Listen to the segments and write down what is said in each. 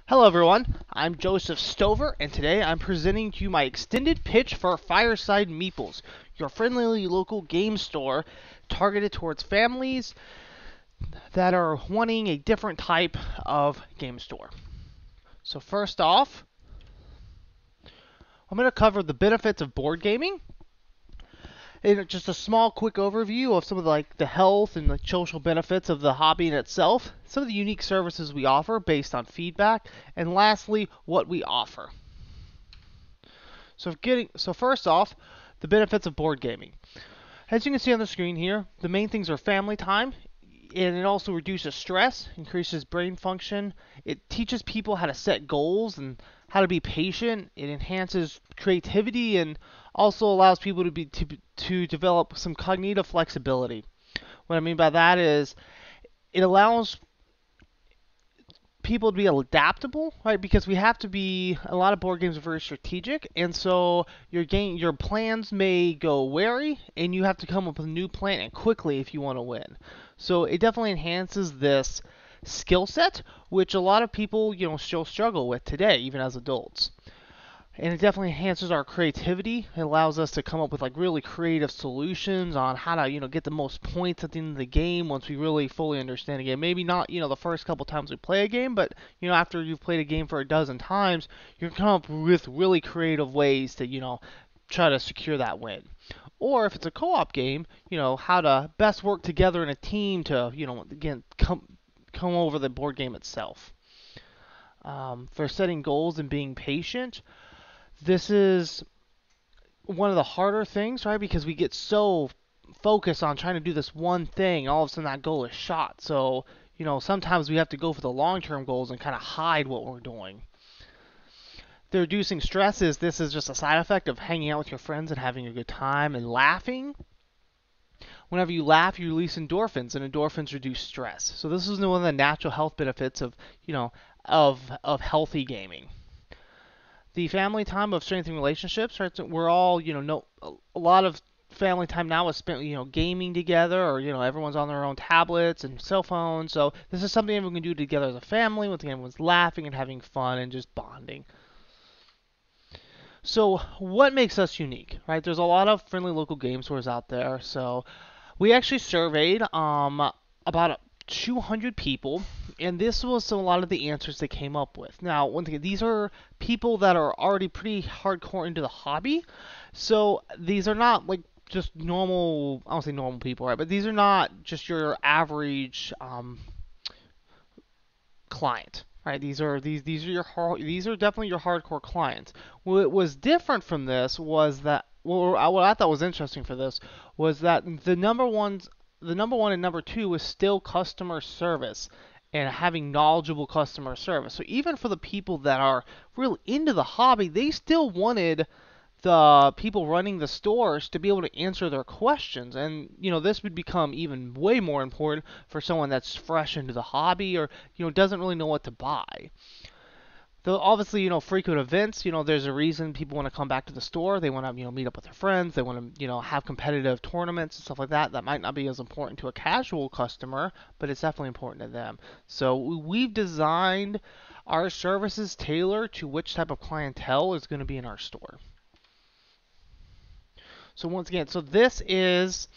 Hello everyone, I'm Joseph Stover, and today I'm presenting to you my extended pitch for Fireside Meeples, your friendly local game store targeted towards families that are wanting a different type of game store. So first off, I'm going to cover the benefits of board gaming, and just a small quick overview of some of the health and the social benefits of the hobby in itself, some of the unique services we offer based on feedback, and lastly, what we offer. So first off, the benefits of board gaming. As you can see on the screen here, the main things are family time, and it also reduces stress, increases brain function. It teaches people how to set goals and how to be patient. It enhances creativity and also allows people to develop some cognitive flexibility. What I mean by that is it allows people to be adaptable, right? Because we have to be. A lot of board games are very strategic, and so your plans may go wary, and you have to come up with a new plan and quickly if you want to win. So it definitely enhances this skill set, which a lot of people still struggle with today, even as adults. And it definitely enhances our creativity. It allows us to come up with really creative solutions on how to get the most points at the end of the game once we really fully understand a game. Maybe not the first couple times we play a game, but after you've played a game for a dozen times, you can come up with really creative ways to try to secure that win. Or if it's a co-op game, how to best work together in a team to again come over the board game itself. For setting goals and being patient, this is one of the harder things, right? Because we get so focused on trying to do this one thing, all of a sudden that goal is shot. So, sometimes we have to go for the long-term goals and kind of hide what we're doing. The reducing stress is this is just a side effect of hanging out with your friends and having a good time and laughing. Whenever you laugh, you release endorphins, and endorphins reduce stress. So this is one of the natural health benefits of, of healthy gaming. The family time of strengthening relationships, right? So we're all, a lot of family time now is spent, gaming together, or everyone's on their own tablets and cell phones. So this is something everyone can do together as a family, when everyone's laughing and having fun and just bonding. So what makes us unique, right? There's a lot of friendly local game stores out there. So we actually surveyed about 200 people, and this was a lot of the answers they came up with. Now, once again, these are people that are already pretty hardcore into the hobby, so these are not just normal. I don't say normal people, right? But these are not just your average client, right? These are definitely your hardcore clients. What was different from this was that what I thought was interesting for this was that the number one and number two was still customer service and having knowledgeable customer service. So even for the people that are really into the hobby, they still wanted the people running the stores to be able to answer their questions. And, this would become even way more important for someone that's fresh into the hobby or, doesn't really know what to buy. Though obviously, frequent events, there's a reason people want to come back to the store. They want to, meet up with their friends. They want to, have competitive tournaments and stuff like that. That might not be as important to a casual customer, but it's definitely important to them. So we've designed our services tailored to which type of clientele is going to be in our store. So once again, so this is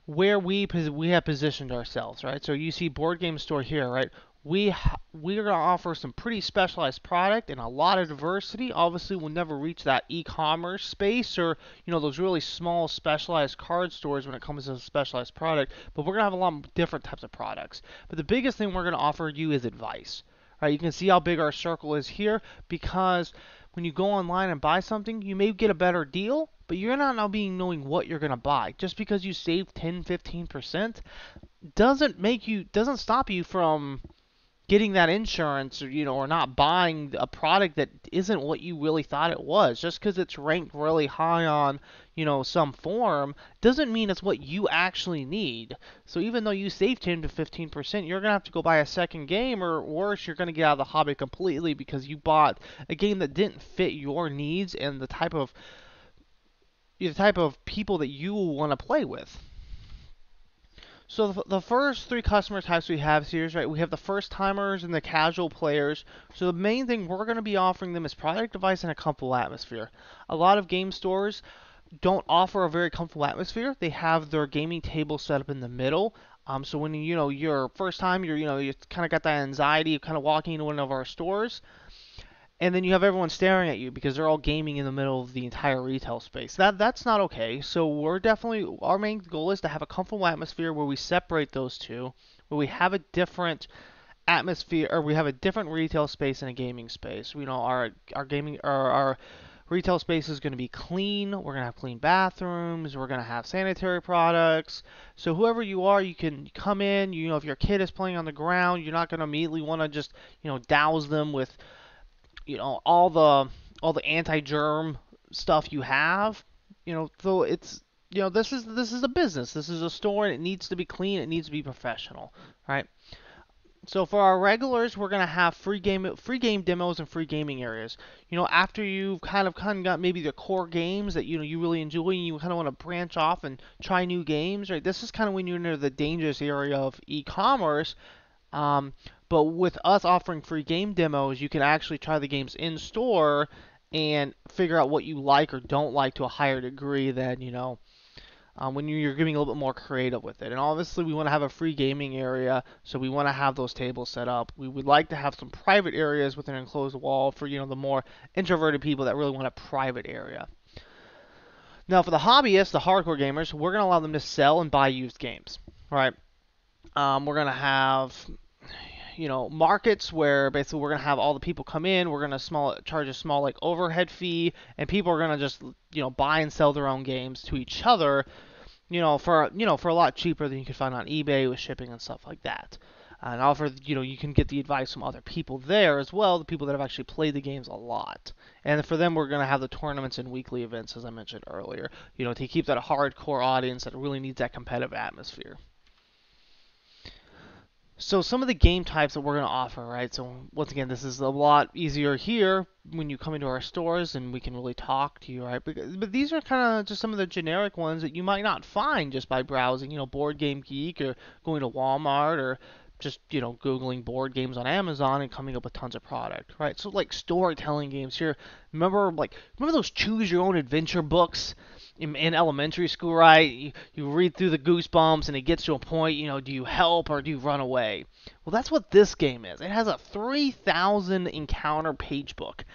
where we have positioned ourselves, right? So you see Board Game Store here, right? We are going to offer some pretty specialized product and a lot of diversity. Obviously, we'll never reach that e-commerce space or those really small specialized card stores when it comes to specialized product. But we're going to have a lot of different types of products. But the biggest thing we're going to offer you is advice. Right? You can see how big our circle is here because when you go online and buy something, you may get a better deal, but you're not now knowing what you're going to buy. Just because you save 10-15% doesn't stop you from getting that insurance or not buying a product that isn't what you really thought it was. Just because it's ranked really high on some forum doesn't mean it's what you actually need. So even though you save 10-15%, you're gonna have to go buy a second game, or worse, you're gonna get out of the hobby completely because you bought a game that didn't fit your needs and the type of people that you want to play with. So the first three customer types we have here, right? We have the first timers and the casual players. So the main thing we're going to be offering them is product, device, and a comfortable atmosphere. A lot of game stores don't offer a very comfortable atmosphere. They have their gaming table set up in the middle. So when your first time, you kind of got that anxiety of kind of walking into one of our stores, and then you have everyone staring at you because they're all gaming in the middle of the entire retail space. That's not okay. So we're definitely our main goal is to have a comfortable atmosphere where we separate those two, where we have a different atmosphere or we have a different retail space and a gaming space. Our gaming or our retail space is going to be clean. We're going to have clean bathrooms. We're going to have sanitary products. So whoever you are, you can come in. If your kid is playing on the ground, you're not going to immediately want to just douse them with all the anti-germ stuff you have. So it's this is a business. This is a store, and it needs to be clean. It needs to be professional, right? So for our regulars, we're gonna have free game demos and free gaming areas. After you've kind of got maybe the core games that you really enjoy, and you kind of want to branch off and try new games, right? This is kind of when you're near the dangerous area of e-commerce. Um, but with us offering free game demos, you can actually try the games in store and figure out what you like or don't like to a higher degree than when you're getting a little bit more creative with it. And obviously, we want to have a free gaming area, so we want to have those tables set up. We would like to have some private areas with an enclosed wall for the more introverted people that really want a private area. Now, for the hobbyists, the hardcore gamers, we're going to allow them to sell and buy used games. Right? We're going to have markets where basically we're gonna have all the people come in. We're gonna charge a small like overhead fee, and people are gonna just buy and sell their own games to each other, for a lot cheaper than you could find on eBay with shipping and stuff like that. And offer you can get the advice from other people there as well, the people that have actually played the games a lot. And for them, we're gonna have the tournaments and weekly events as I mentioned earlier. To keep that hardcore audience that really needs that competitive atmosphere. So some of the game types that we're going to offer, right? So once again, this is a lot easier here when you come into our stores and we can really talk to you, right? But these are kind of just some of the generic ones that you might not find just by browsing, Board Game Geek or going to Walmart or just, Googling board games on Amazon and coming up with tons of product, right? So like storytelling games here. Remember those choose your own adventure books? In elementary school, right? You read through the Goosebumps and it gets to a point, do you help or do you run away? Well, that's what this game is. It has a 3,000 encounter page book.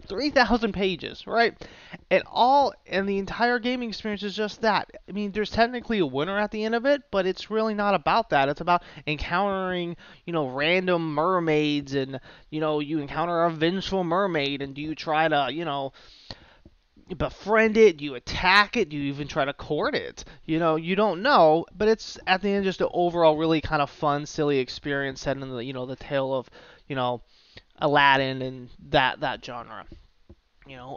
3,000 pages, right? And the entire gaming experience is just that. I mean, there's technically a winner at the end of it, but it's really not about that. It's about encountering, random mermaids and, you encounter a vengeful mermaid and do you try to, befriend it? Do you attack it? Do you even try to court it? You don't know, but it's at the end just an overall really kind of fun, silly experience set in the tale of you know Aladdin and that genre.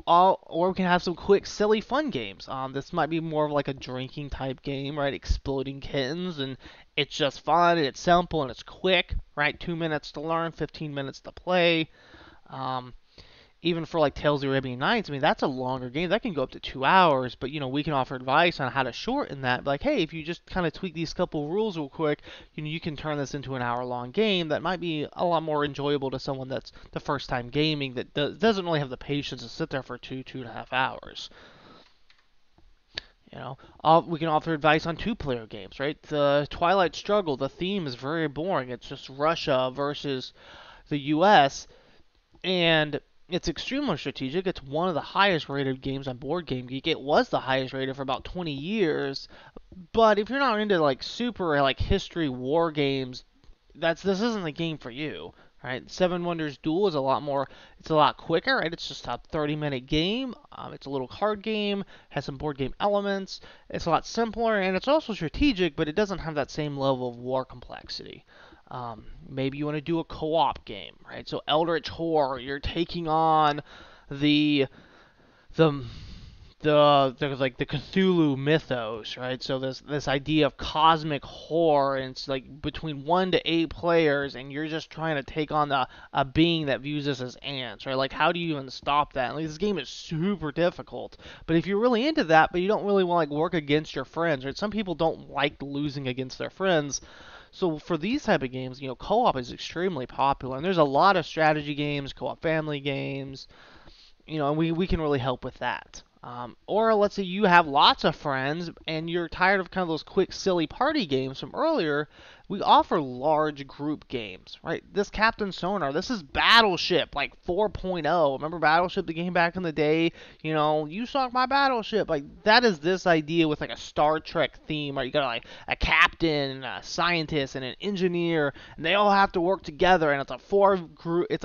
Or we can have some quick, silly, fun games. This might be more of like a drinking type game, right? Exploding kittens, and it's just fun and it's simple and it's quick, right? 2 minutes to learn, 15 minutes to play. Um, Even for like Tales of the Arabian Nights, I mean that's a longer game that can go up to 2 hours. But we can offer advice on how to shorten that. Like, hey, if you just kind of tweak these couple rules real quick, you can turn this into an hour-long game that might be a lot more enjoyable to someone that's the first time gaming that doesn't really have the patience to sit there for 2.5 hours. We can offer advice on two-player games, right? The Twilight Struggle, the theme is very boring. It's just Russia versus the U.S. and it's extremely strategic. It's one of the highest rated games on Board Game Geek. It was the highest rated for about 20 years. But if you're not into like super like history war games, this isn't the game for you, right? Seven Wonders Duel is a lot more. It's a lot quicker, right? It's just a 30-minute game. It's a little card game, has some board game elements. It's a lot simpler and it's also strategic, but it doesn't have that same level of war complexity. Maybe you want to do a co-op game, right? So Eldritch Horror, you're taking on the the there's like the Cthulhu mythos, right? So this idea of cosmic horror, and it's like between 1 to 8 players, and you're just trying to take on a being that views us as ants, right? Like, how do you even stop that? And, like, this game is super difficult, but if you're really into that, but you don't really want to like work against your friends, right? Some people don't like losing against their friends. So for these type of games, co-op is extremely popular, and there's a lot of strategy games, co-op family games, and we can really help with that. Or let's say you have lots of friends and you're tired of kind of those quick, silly party games from earlier. We offer large group games, right? This Captain Sonar, this is Battleship, like 4.0. Remember Battleship, the game back in the day? You sunk my battleship. Like, that is this idea with like a Star Trek theme, right? You got like a captain, and a scientist, and an engineer, and they all have to work together, and it's a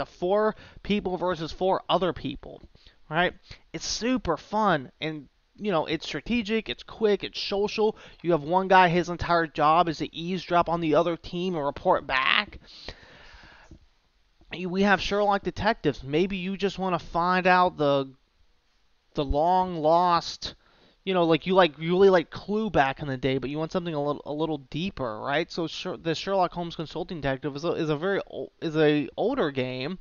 four people versus four other people. Right? It's super fun, and it's strategic, it's quick, it's social. You have one guy, his entire job is to eavesdrop on the other team and report back. We have Sherlock detectives. Maybe you just want to find out the long lost, like you really like Clue back in the day, but you want something a little deeper, right? So the Sherlock Holmes Consulting Detective is a older game,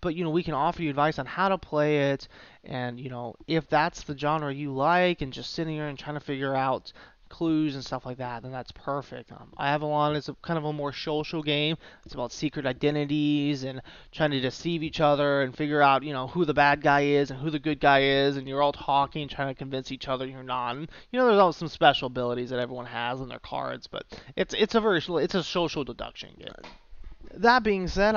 but we can offer you advice on how to play it, and if that's the genre you like, and just sitting here and trying to figure out clues and stuff like that, then that's perfect. Avalon is kind of a more social game. It's about secret identities and trying to deceive each other and figure out who the bad guy is and who the good guy is, and you're all talking, trying to convince each other you're not. And, there's always some special abilities that everyone has in their cards, but it's a social deduction game. That being said,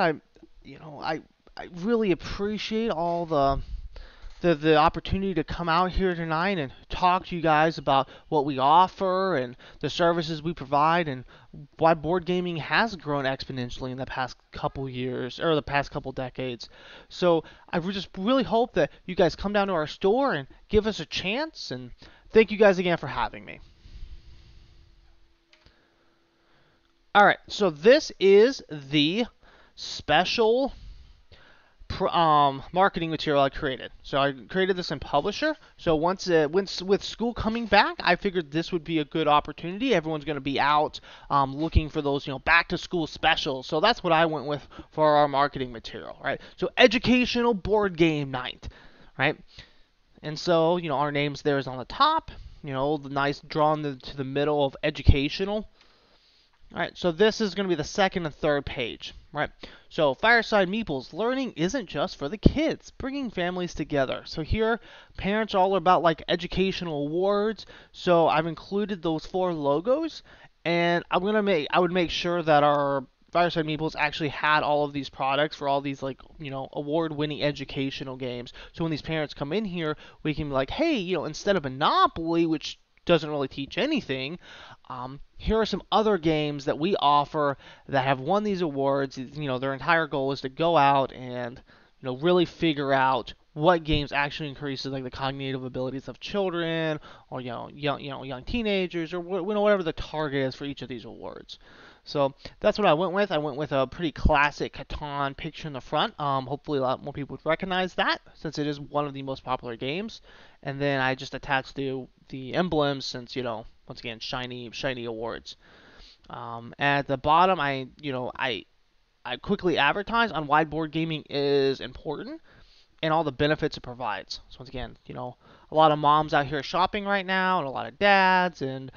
I really appreciate all the opportunity to come out here tonight and talk to you guys about what we offer and the services we provide, and why board gaming has grown exponentially in the past couple years, or the past couple decades. So I just really hope that you guys come down to our store and give us a chance, and thank you guys again for having me. Alright, so this is the special marketing material I created. So I created this in Publisher. So once with school coming back, I figured this would be a good opportunity. Everyone's going to be out looking for those back to school specials. So that's what I went with for our marketing material, right? So educational board game night, right? And so our names there is on the top. The nice drawn to the middle of educational. Alright, so this is going to be the second and third page, right? So, Fireside Meeples, learning isn't just for the kids, bringing families together. So here, parents are all about like educational awards, so I've included those 4 logos, and I would make sure that our Fireside Meeples actually had all of these products for all these like, award-winning educational games. So when these parents come in here, we can be like, hey, instead of Monopoly, which doesn't really teach anything, here are some other games that we offer that have won these awards. Their entire goal is to go out and really figure out what games actually increases like the cognitive abilities of children, or young teenagers, or whatever the target is for each of these awards. So that's what I went with. I went with a pretty classic Catan picture in the front. Hopefully a lot more people would recognize that, since it is one of the most popular games. And then I just attached the emblems, since once again, shiny awards. At the bottom, I quickly advertise on why board gaming is important and all the benefits it provides. So once again, a lot of moms out here shopping right now, and a lot of dads, and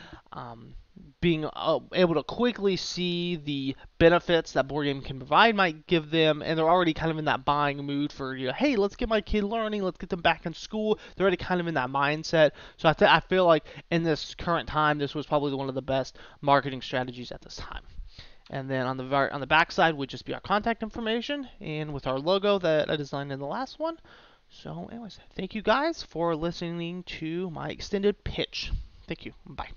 being able to quickly see the benefits that board game can provide might give them, and they're already kind of in that buying mood for, hey, let's get my kid learning, let's get them back in school. They're already kind of in that mindset. So I feel like in this current time, this was probably one of the best marketing strategies at this time. And then on the back side would just be our contact information, and with our logo that I designed in the last one. So anyways, thank you guys for listening to my extended pitch. Thank you. Bye.